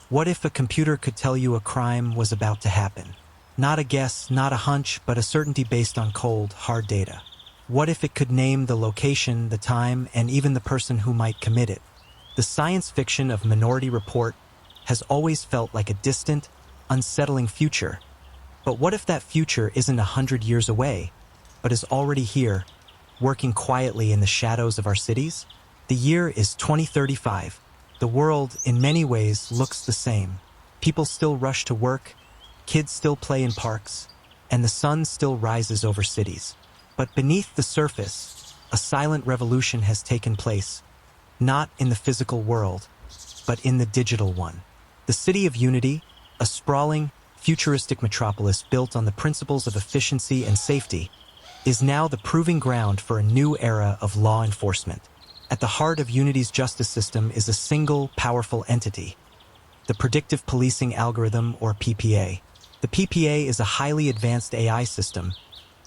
What if a computer could tell you a crime was about to happen? Not a guess, not a hunch, but a certainty based on cold, hard data. What if it could name the location, the time, and even the person who might commit it? The science fiction of Minority Report has always felt like a distant, unsettling future. But what if that future isn't 100 years away, but is already here, working quietly in the shadows of our cities? The year is 2035. The world, in many ways, looks the same. People still rush to work, kids still play in parks, and the sun still rises over cities. But beneath the surface, a silent revolution has taken place, not in the physical world, but in the digital one. The City of Unity, a sprawling, futuristic metropolis built on the principles of efficiency and safety, is now the proving ground for a new era of law enforcement. At the heart of Unity's justice system is a single, powerful entity, the predictive policing algorithm, or PPA. The PPA is a highly advanced AI system,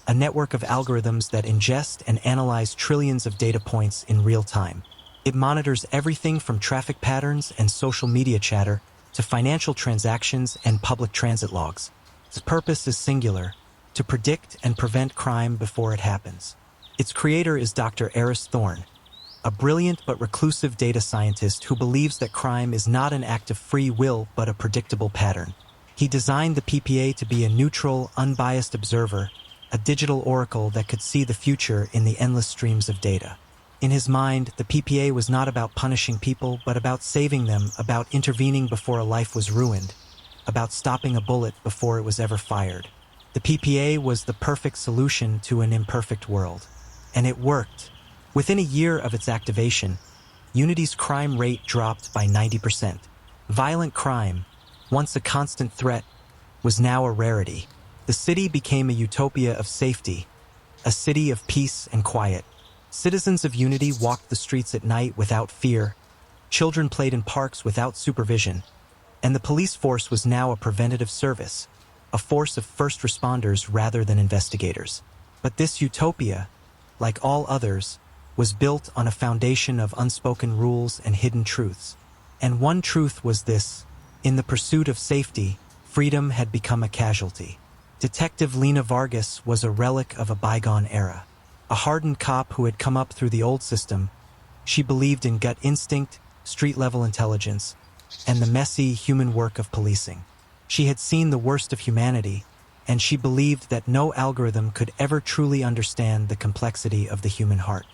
a network of algorithms that ingest and analyze trillions of data points in real time. It monitors everything from traffic patterns and social media chatter to financial transactions and public transit logs. Its purpose is singular: to predict and prevent crime before it happens. Its creator is Dr. Eris Thorne, a brilliant but reclusive data scientist who believes that crime is not an act of free will but a predictable pattern. He designed the PPA to be a neutral, unbiased observer, a digital oracle that could see the future in the endless streams of data. In his mind, the PPA was not about punishing people, but about saving them, about intervening before a life was ruined, about stopping a bullet before it was ever fired. The PPA was the perfect solution to an imperfect world. And it worked. Within a year of its activation, Unity's crime rate dropped by 90%. Violent crime, once a constant threat, was now a rarity. The city became a utopia of safety, a city of peace and quiet. Citizens of Unity walked the streets at night without fear, children played in parks without supervision, and the police force was now a preventative service, a force of first responders rather than investigators. But this utopia, like all others, was built on a foundation of unspoken rules and hidden truths. And one truth was this: in the pursuit of safety, freedom had become a casualty. Detective Lena Vargas was a relic of a bygone era. A hardened cop who had come up through the old system, she believed in gut instinct, street-level intelligence, and the messy human work of policing. She had seen the worst of humanity, and she believed that no algorithm could ever truly understand the complexity of the human heart.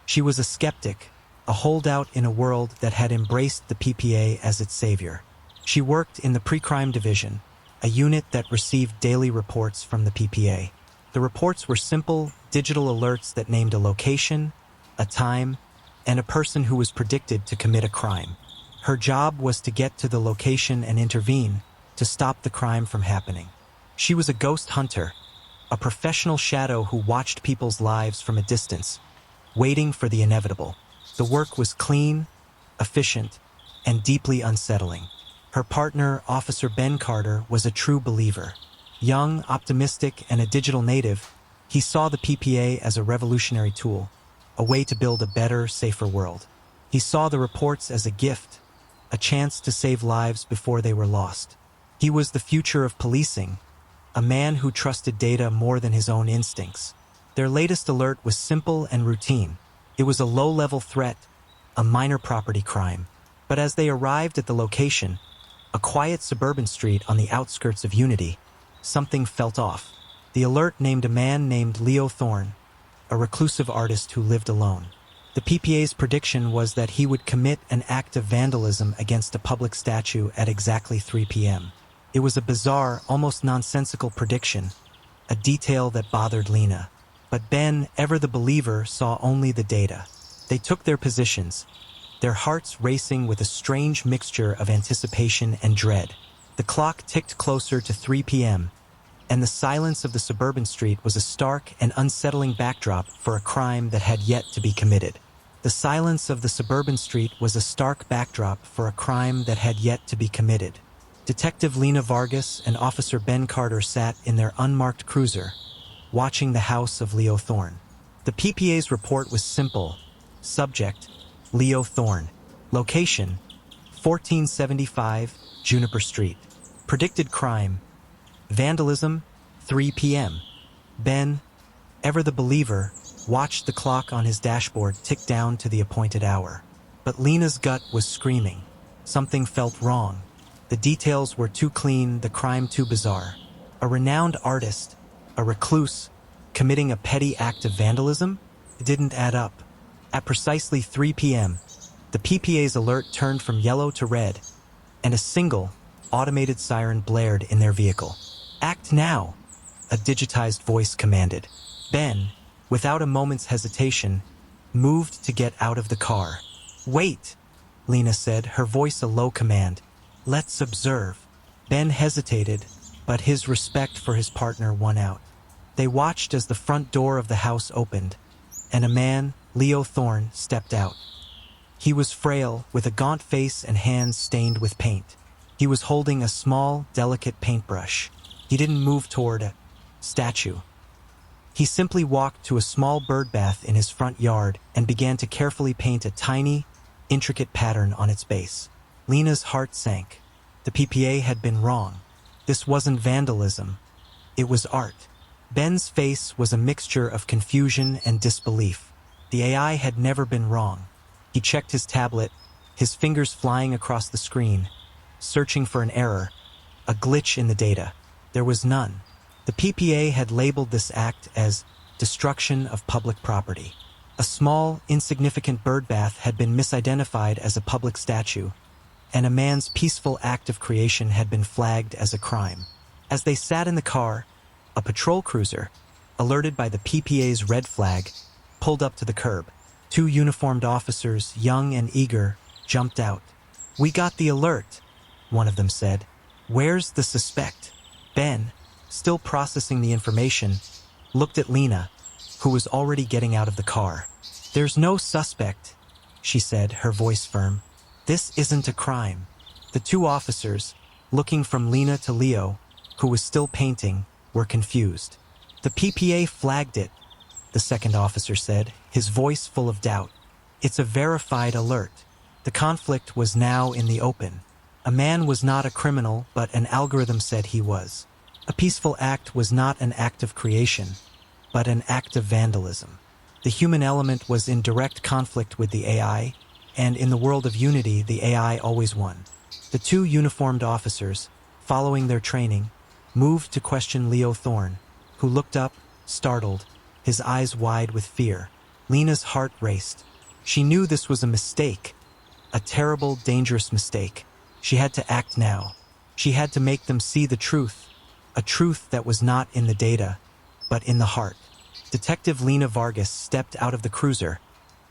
She was a skeptic, a holdout in a world that had embraced the PPA as its savior. She worked in the pre-crime division, a unit that received daily reports from the PPA. The reports were simple, digital alerts that named a location, a time, and a person who was predicted to commit a crime. Her job was to get to the location and intervene, to stop the crime from happening. She was a ghost hunter, a professional shadow who watched people's lives from a distance, waiting for the inevitable. The work was clean, efficient, and deeply unsettling. Her partner, Officer Ben Carter, was a true believer. Young, optimistic, and a digital native, he saw the PPA as a revolutionary tool, a way to build a better, safer world. He saw the reports as a gift, a chance to save lives before they were lost. He was the future of policing, a man who trusted data more than his own instincts. Their latest alert was simple and routine. It was a low-level threat, a minor property crime. But as they arrived at the location, a quiet suburban street on the outskirts of Unity, something felt off. The alert named a man named Leo Thorne, a reclusive artist who lived alone. The PPA's prediction was that he would commit an act of vandalism against a public statue at exactly 3 p.m. It was a bizarre, almost nonsensical prediction, a detail that bothered Lena. But Ben, ever the believer, saw only the data. They took their positions, their hearts racing with a strange mixture of anticipation and dread. The clock ticked closer to 3 p.m., and the silence of the suburban street was a stark and unsettling backdrop for a crime that had yet to be committed. The silence of the suburban street was a stark backdrop for a crime that had yet to be committed. Detective Lena Vargas and Officer Ben Carter sat in their unmarked cruiser, watching the house of Leo Thorne. The PPA's report was simple. Subject: Leo Thorne. Location: 1475 Juniper Street. Predicted crime. Vandalism, 3 p.m. Ben, ever the believer, watched the clock on his dashboard tick down to the appointed hour. But Lena's gut was screaming. Something felt wrong. The details were too clean, the crime too bizarre. A renowned artist, a recluse, committing a petty act of vandalism? It didn't add up. At precisely 3 p.m., the PPA's alert turned from yellow to red, and a single, automated siren blared in their vehicle. "Act now," a digitized voice commanded. Ben, without a moment's hesitation, moved to get out of the car. "Wait," Lena said, her voice a low command. "Let's observe." Ben hesitated, but his respect for his partner won out. They watched as the front door of the house opened, and a man, Leo Thorne, stepped out. He was frail, with a gaunt face and hands stained with paint. He was holding a small, delicate paintbrush. He didn't move toward a statue. He simply walked to a small birdbath in his front yard and began to carefully paint a tiny, intricate pattern on its base. Lena's heart sank. The PPA had been wrong. This wasn't vandalism. It was art. Ben's face was a mixture of confusion and disbelief. The AI had never been wrong. He checked his tablet, his fingers flying across the screen, searching for an error, a glitch in the data. There was none. The PPA had labeled this act as destruction of public property. A small, insignificant birdbath had been misidentified as a public statue, and a man's peaceful act of creation had been flagged as a crime. As they sat in the car, a patrol cruiser, alerted by the PPA's red flag, pulled up to the curb. 2 uniformed officers, young and eager, jumped out. "We got the alert," one of them said. "Where's the suspect?" Ben, still processing the information, looked at Lena, who was already getting out of the car. "There's no suspect," she said, her voice firm. "This isn't a crime." The 2 officers, looking from Lena to Leo, who was still painting, were confused. "The PPA flagged it," the second officer said, his voice full of doubt. "It's a verified alert." The conflict was now in the open. A man was not a criminal, but an algorithm said he was. A peaceful act was not an act of creation, but an act of vandalism. The human element was in direct conflict with the AI, and in the world of unity, the AI always won. The 2 uniformed officers, following their training, moved to question Leo Thorne, who looked up, startled, his eyes wide with fear. Lena's heart raced. She knew this was a mistake, a terrible, dangerous mistake. She had to act now. She had to make them see the truth, a truth that was not in the data, but in the heart. Detective Lena Vargas stepped out of the cruiser,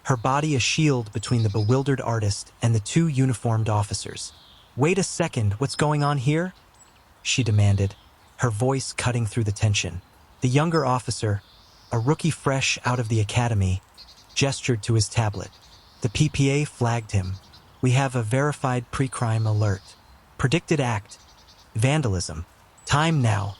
her body a shield between the bewildered artist and the 2 uniformed officers. "Wait a second, what's going on here?" she demanded, her voice cutting through the tension. The younger officer, a rookie fresh out of the academy, gestured to his tablet. The PPA flagged him. "We have a verified pre-crime alert. Predicted act. Vandalism. Time now."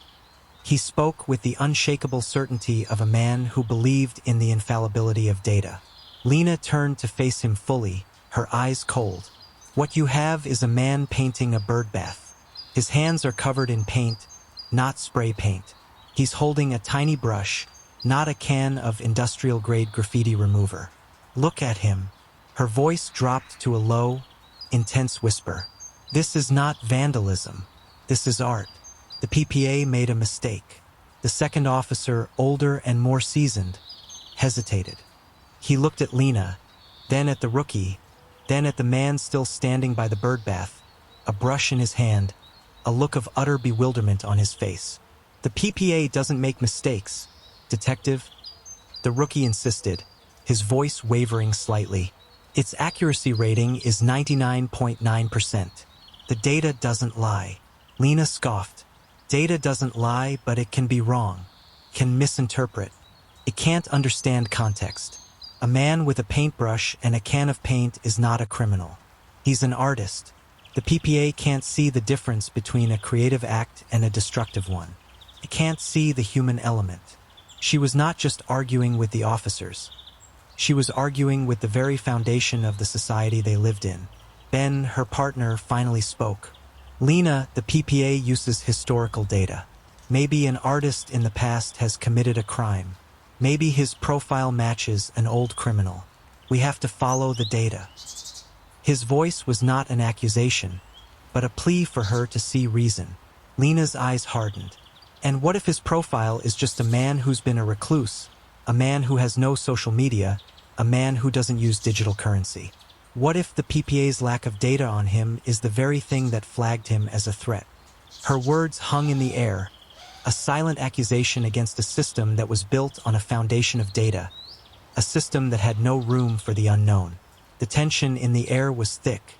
He spoke with the unshakable certainty of a man who believed in the infallibility of data. Lena turned to face him fully, her eyes cold. "What you have is a man painting a birdbath. His hands are covered in paint, not spray paint. He's holding a tiny brush, not a can of industrial-grade graffiti remover. Look at him." Her voice dropped to a low, intense whisper. "This is not vandalism. This is art." The PPA made a mistake. The second officer, older and more seasoned, hesitated. He looked at Lena, then at the rookie, then at the man still standing by the birdbath, a brush in his hand, a look of utter bewilderment on his face. "The PPA doesn't make mistakes, Detective," the rookie insisted, his voice wavering slightly. "Its accuracy rating is 99.9%. The data doesn't lie." Lena scoffed. "Data doesn't lie, but it can be wrong, can misinterpret. It can't understand context. A man with a paintbrush and a can of paint is not a criminal. He's an artist. The PPA can't see the difference between a creative act and a destructive one. It can't see the human element." She was not just arguing with the officers. She was arguing with the very foundation of the society they lived in. Ben, her partner, finally spoke. Lena, the PPA uses historical data. Maybe an artist in the past has committed a crime. Maybe his profile matches an old criminal. We have to follow the data. His voice was not an accusation, but a plea for her to see reason. Lena's eyes hardened. And what if his profile is just a man who's been a recluse, a man who has no social media, a man who doesn't use digital currency? What if the PPA's lack of data on him is the very thing that flagged him as a threat? Her words hung in the air, a silent accusation against a system that was built on a foundation of data, a system that had no room for the unknown. The tension in the air was thick.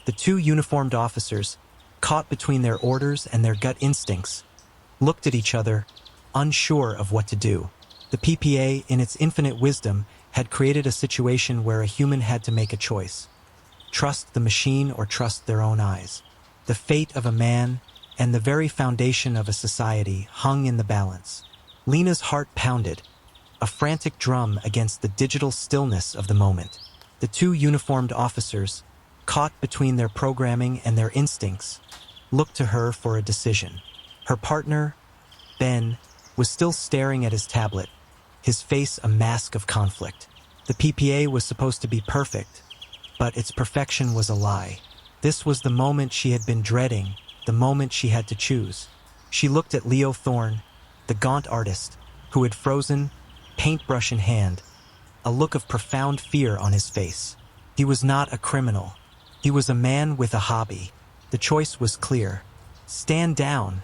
The two uniformed officers, caught between their orders and their gut instincts, looked at each other, unsure of what to do. The PPA, in its infinite wisdom, had created a situation where a human had to make a choice. Trust the machine or trust their own eyes. The fate of a man and the very foundation of a society hung in the balance. Lena's heart pounded, a frantic drum against the digital stillness of the moment. The two uniformed officers, caught between their programming and their instincts, looked to her for a decision. Her partner, Ben, was still staring at his tablet, his face a mask of conflict. The PPA was supposed to be perfect, but its perfection was a lie. This was the moment she had been dreading, the moment she had to choose. She looked at Leo Thorne, the gaunt artist, who had frozen, paintbrush in hand, a look of profound fear on his face. He was not a criminal. He was a man with a hobby. The choice was clear. "Stand down,"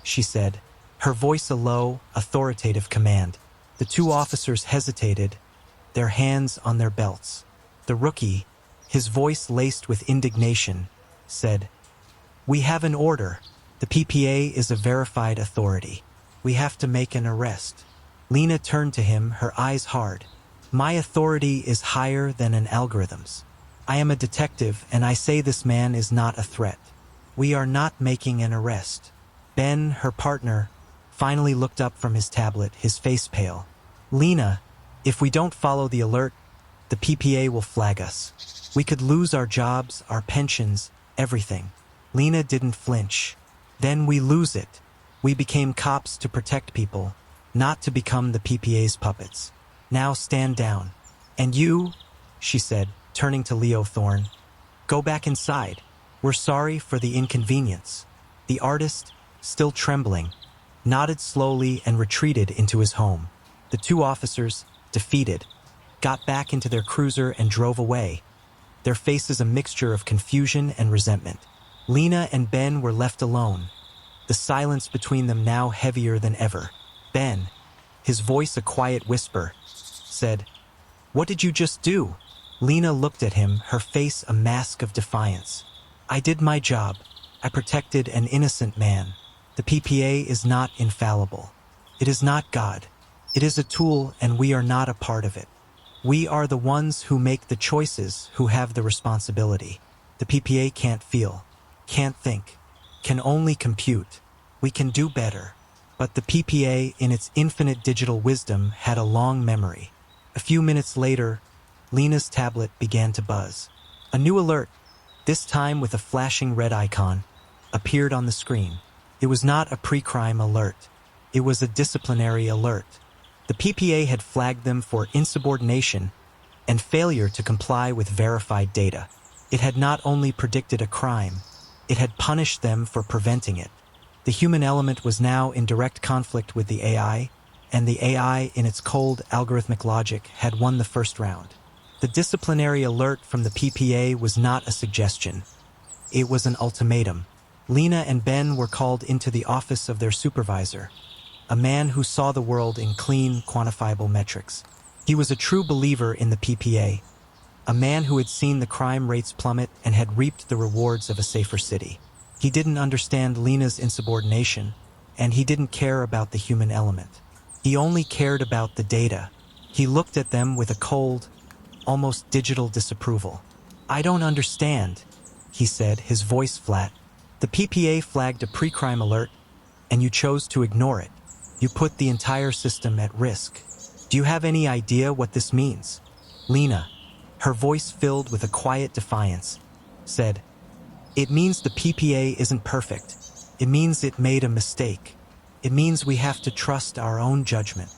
she said, her voice a low, authoritative command. The two officers hesitated, their hands on their belts. The rookie, his voice laced with indignation, said, "We have an order. The PPA is a verified authority. We have to make an arrest." Lena turned to him, her eyes hard. "My authority is higher than an algorithm's. I am a detective, and I say this man is not a threat. We are not making an arrest." Ben, her partner, finally looked up from his tablet, his face pale. "Lena, if we don't follow the alert, the PPA will flag us. We could lose our jobs, our pensions, everything." Lena didn't flinch. "Then we lose it. We became cops to protect people, not to become the PPA's puppets. Now stand down. And you," she said, turning to Leo Thorne, "go back inside. We're sorry for the inconvenience." The artist, still trembling, nodded slowly and retreated into his home. The two officers, defeated, got back into their cruiser and drove away, their faces a mixture of confusion and resentment. Lena and Ben were left alone, the silence between them now heavier than ever. Ben, his voice a quiet whisper, said, "What did you just do?" Lena looked at him, her face a mask of defiance. "I did my job. I protected an innocent man. The PPA is not infallible. It is not God. It is a tool, and we are not a part of it. We are the ones who make the choices, who have the responsibility. The PPA can't feel, can't think, can only compute. We can do better." But the PPA, in its infinite digital wisdom, had a long memory. A few minutes later, Lena's tablet began to buzz. A new alert, this time with a flashing red icon, appeared on the screen. It was not a pre-crime alert. It was a disciplinary alert. The PPA had flagged them for insubordination and failure to comply with verified data. It had not only predicted a crime, it had punished them for preventing it. The human element was now in direct conflict with the AI, and the AI, in its cold, algorithmic logic, had won the first round. The disciplinary alert from the PPA was not a suggestion. It was an ultimatum. Lena and Ben were called into the office of their supervisor, a man who saw the world in clean, quantifiable metrics. He was a true believer in the PPA, a man who had seen the crime rates plummet and had reaped the rewards of a safer city. He didn't understand Lena's insubordination, and he didn't care about the human element. He only cared about the data. He looked at them with a cold, almost digital disapproval. "I don't understand," he said, his voice flat. "The PPA flagged a pre-crime alert, and you chose to ignore it. You put the entire system at risk. Do you have any idea what this means?" Lena, her voice filled with a quiet defiance, said, It means the PPA isn't perfect. It means it made a mistake. It means we have to trust our own judgment.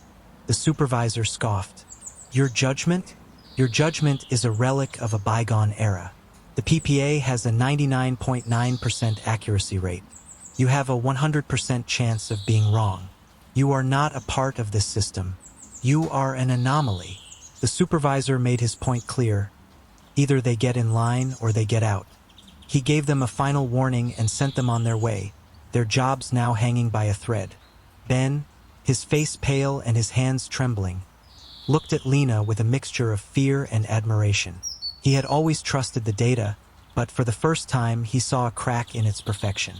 The supervisor scoffed. Your judgment? Your judgment is a relic of a bygone era. The PPA has a 99.9% accuracy rate. You have a 100% chance of being wrong. You are not a part of this system. You are an anomaly. The supervisor made his point clear. Either they get in line or they get out. He gave them a final warning and sent them on their way, their jobs now hanging by a thread. Ben, his face pale and his hands trembling, looked at Lena with a mixture of fear and admiration. He had always trusted the data, but for the first time he saw a crack in its perfection.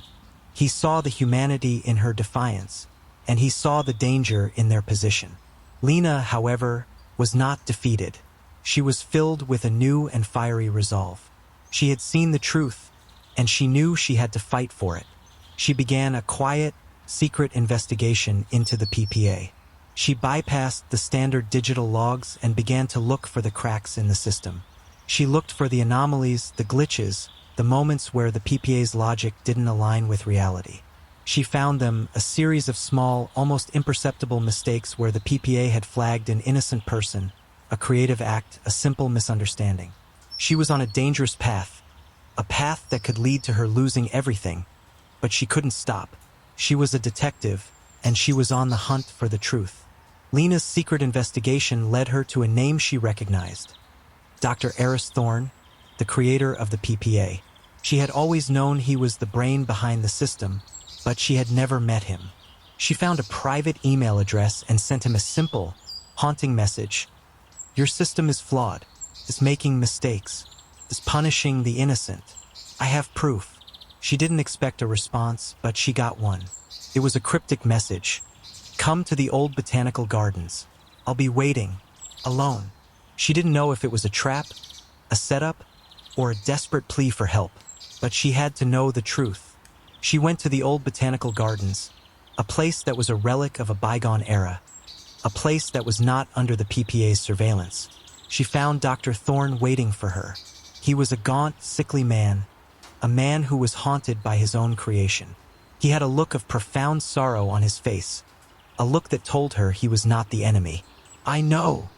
He saw the humanity in her defiance, and he saw the danger in their position. Lena, however, was not defeated. She was filled with a new and fiery resolve. She had seen the truth, and she knew she had to fight for it. She began a quiet, secret investigation into the PPA. She bypassed the standard digital logs and began to look for the cracks in the system. She looked for the anomalies, the glitches, the moments where the PPA's logic didn't align with reality. She found them, a series of small, almost imperceptible mistakes where the PPA had flagged an innocent person, a creative act, a simple misunderstanding. She was on a dangerous path, a path that could lead to her losing everything, but she couldn't stop. She was a detective, and she was on the hunt for the truth. Lena's secret investigation led her to a name she recognized. Dr. Eris Thorne, the creator of the PPA. She had always known he was the brain behind the system, but she had never met him. She found a private email address and sent him a simple, haunting message. Your system is flawed, is making mistakes, is punishing the innocent. I have proof. She didn't expect a response, but she got one. It was a cryptic message. Come to the old botanical gardens. I'll be waiting, alone. She didn't know if it was a trap, a setup, or a desperate plea for help, but she had to know the truth. She went to the old botanical gardens, a place that was a relic of a bygone era, a place that was not under the PPA's surveillance. She found Dr. Thorne waiting for her. He was a gaunt, sickly man, a man who was haunted by his own creation. He had a look of profound sorrow on his face, a look that told her he was not the enemy. I know,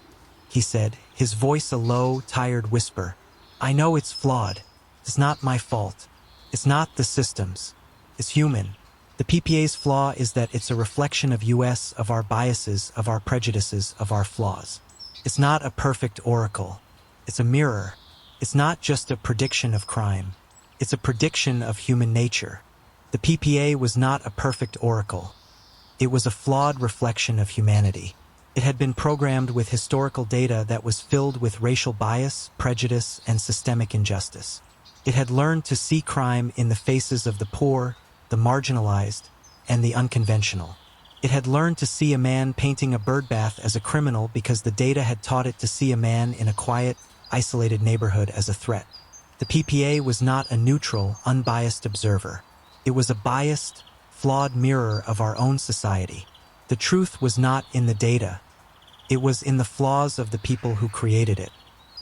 he said, his voice a low, tired whisper. I know it's flawed. It's not my fault. It's not the system's. It's human. The PPA's flaw is that it's a reflection of us, of our biases, of our prejudices, of our flaws. It's not a perfect oracle. It's a mirror. It's not just a prediction of crime. It's a prediction of human nature. The PPA was not a perfect oracle. It was a flawed reflection of humanity. It had been programmed with historical data that was filled with racial bias, prejudice, and systemic injustice. It had learned to see crime in the faces of the poor, the marginalized, and the unconventional. It had learned to see a man painting a birdbath as a criminal because the data had taught it to see a man in a quiet, isolated neighborhood as a threat. The PPA was not a neutral, unbiased observer. It was a biased, flawed mirror of our own society. The truth was not in the data. It was in the flaws of the people who created it.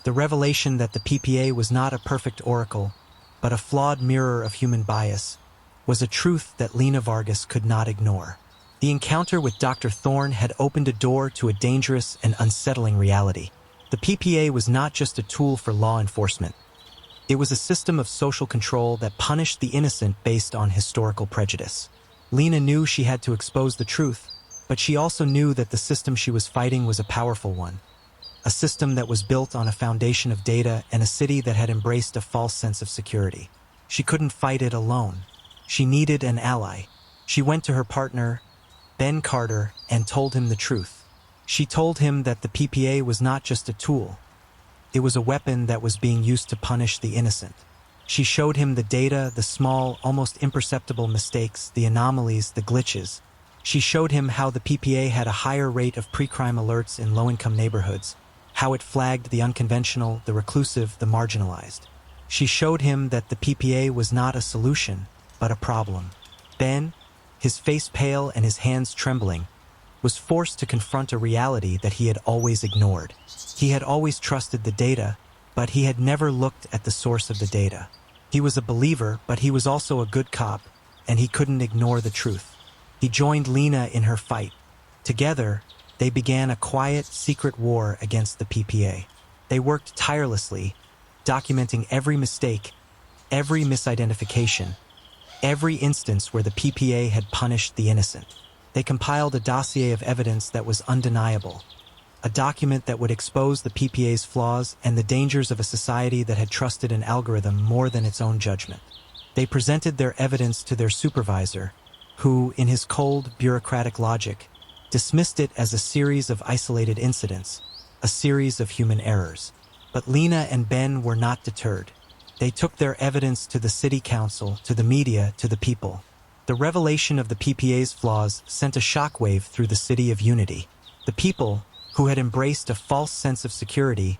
The revelation that the PPA was not a perfect oracle, but a flawed mirror of human bias, was a truth that Lena Vargas could not ignore. The encounter with Dr. Thorne had opened a door to a dangerous and unsettling reality. The PPA was not just a tool for law enforcement. It was a system of social control that punished the innocent based on historical prejudice. Lena knew she had to expose the truth, but she also knew that the system she was fighting was a powerful one. A system that was built on a foundation of data and a city that had embraced a false sense of security. She couldn't fight it alone. She needed an ally. She went to her partner, Ben Carter, and told him the truth. She told him that the PPA was not just a tool. It was a weapon that was being used to punish the innocent. She showed him the data, the small, almost imperceptible mistakes, the anomalies, the glitches. She showed him how the PPA had a higher rate of pre-crime alerts in low-income neighborhoods, how it flagged the unconventional, the reclusive, the marginalized. She showed him that the PPA was not a solution, but a problem. Ben, his face pale and his hands trembling, was forced to confront a reality that he had always ignored. He had always trusted the data, but he had never looked at the source of the data. He was a believer, but he was also a good cop, and he couldn't ignore the truth. He joined Lena in her fight. Together, they began a quiet, secret war against the PPA. They worked tirelessly, documenting every mistake, every misidentification, every instance where the PPA had punished the innocent. They compiled a dossier of evidence that was undeniable, a document that would expose the PPA's flaws and the dangers of a society that had trusted an algorithm more than its own judgment. They presented their evidence to their supervisor, who, in his cold, bureaucratic logic, dismissed it as a series of isolated incidents, a series of human errors. But Lena and Ben were not deterred. They took their evidence to the city council, to the media, to the people. The revelation of the PPA's flaws sent a shockwave through the city of Unity. The people, who had embraced a false sense of security,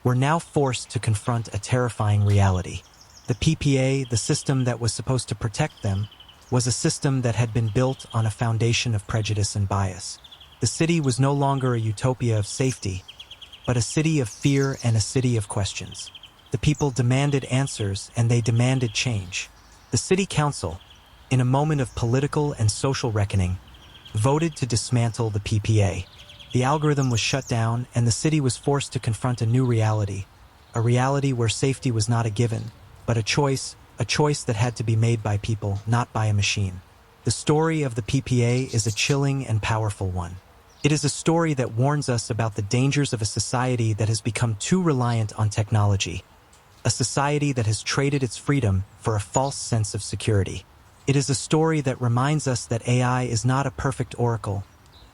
were now forced to confront a terrifying reality. The PPA, the system that was supposed to protect them, was a system that had been built on a foundation of prejudice and bias. The city was no longer a utopia of safety, but a city of fear and a city of questions. The people demanded answers, and they demanded change. The city council, in a moment of political and social reckoning, voted to dismantle the PPA. The algorithm was shut down, and the city was forced to confront a new reality, a reality where safety was not a given, but a choice that had to be made by people, not by a machine. The story of the PPA is a chilling and powerful one. It is a story that warns us about the dangers of a society that has become too reliant on technology, a society that has traded its freedom for a false sense of security. It is a story that reminds us that AI is not a perfect oracle,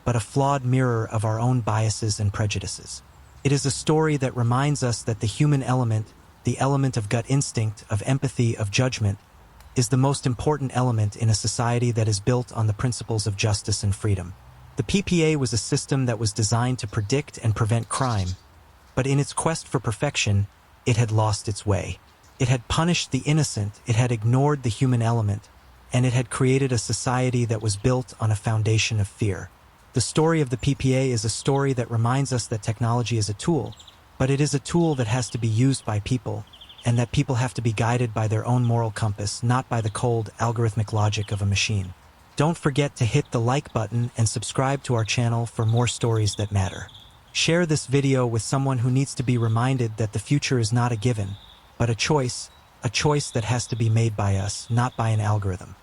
but a flawed mirror of our own biases and prejudices. It is a story that reminds us that the human element, the element of gut instinct, of empathy, of judgment, is the most important element in a society that is built on the principles of justice and freedom. The PPA was a system that was designed to predict and prevent crime, but in its quest for perfection, it had lost its way. It had punished the innocent, it had ignored the human element, and it had created a society that was built on a foundation of fear. The story of the PPA is a story that reminds us that technology is a tool, but it is a tool that has to be used by people, and that people have to be guided by their own moral compass, not by the cold, algorithmic logic of a machine. Don't forget to hit the like button and subscribe to our channel for more stories that matter. Share this video with someone who needs to be reminded that the future is not a given, but a choice that has to be made by us, not by an algorithm.